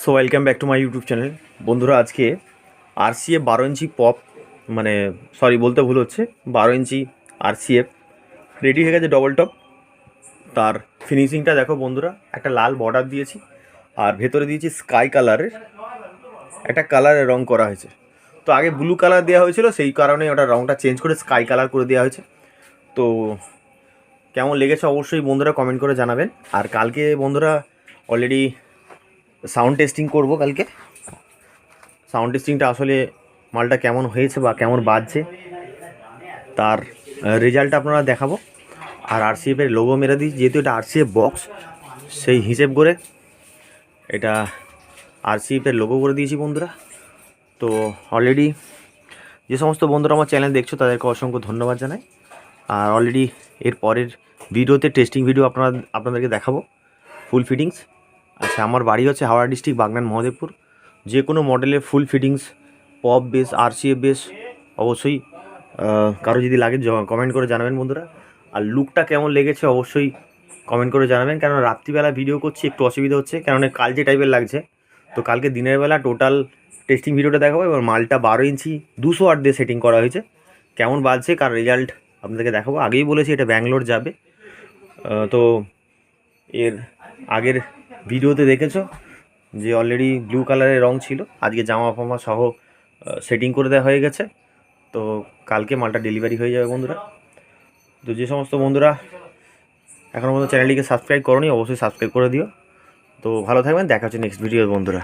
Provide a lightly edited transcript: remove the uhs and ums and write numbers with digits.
So welcome back to my YouTube channel. বন্ধুরা, আজকে RCF 12 ইঞ্চি pop, মানে সরি বলতে ভুল হচ্ছে, 12 ইঞ্চি আরসিএফ রেডি হয়ে গেছে ডবল টপ। তার ফিনিশিংটা দেখো বন্ধুরা, একটা লাল বর্ডার দিয়েছি আর ভেতরে দিয়েছি স্কাই কালারের একটা কালারের রং করা হয়েছে। তো আগে ব্লু কালার দেওয়া হয়েছিল, সেই কারণে ওটা রংটা চেঞ্জ করে স্কাই কালার করে দেওয়া হয়েছে। তো কেমন লেগেছে অবশ্যই বন্ধুরা কমেন্ট করে জানাবেন। আর কালকে বন্ধুরা অলরেডি সাউন্ড টেস্টিং করব। কালকে সাউন্ড টেস্টিংটা আসলে মালটা কেমন হয়েছে বা কেমন বাজছে তার রেজাল্ট আপনারা দেখাবো। আর আরসিএফের লোগো মেরে দিই, যেহেতু এটা আরসিএফ বক্স, সেই হিসেব করে এটা আরসিএফের লোগো করে দিয়েছি বন্ধুরা। তো অলরেডি যে সমস্ত বন্ধুরা আমার চ্যানেল দেখছো তাদেরকে অসংখ্য ধন্যবাদ জানাই। আর অলরেডি এর পরের ভিডিওতে টেস্টিং ভিডিও আপনাদেরকে দেখাবো ফুল ফিটিংস। আচ্ছা, আমার বাড়ি হচ্ছে হাওড়া ডিস্ট্রিক্ট, বাগনান মহদেবপুর। যে কোনো মডেলের full fittings, pop base, RCF base অবশ্যই কারো যদি লাগে কমেন্ট করে জানাবেন বন্ধুরা। আর লুকটা কেমন লেগেছে অবশ্যই কমেন্ট করে জানাবেন, কারণ রাত্রিবেলা ভিডিও করছি একটু অসুবিধা হচ্ছে, কারণ কালচে টাইপের লাগছে। তো কালকে দিনের বেলা টোটাল টেস্টিং ভিডিওটা দেখাবো। এবার মালটা 12 ইঞ্চি 208 দিয়ে সেটিং করা হয়েছে, কেমন বাজছে কার রেজাল্ট আপনাদেরকে দেখাবো। আগেই বলেছি এটা ব্যাঙ্গালোর যাবে। তো এর আগের ভিডিওতে দেখেছো যে অলরেডি ব্লু কালারের রং ছিল, আজকে জামা ফামা সহ সেটিং করে দেওয়া হয়ে গেছে। তো কালকে মালটা ডেলিভারি হয়ে যাবে বন্ধুরা। তো যে সমস্ত বন্ধুরা এখনও পর্যন্ত চ্যানেলটিকে সাবস্ক্রাইব করোনি অবশ্যই সাবস্ক্রাইব করে দিও। তো ভালো থাকবেন, দেখা হচ্ছে নেক্সট ভিডিও বন্ধুরা।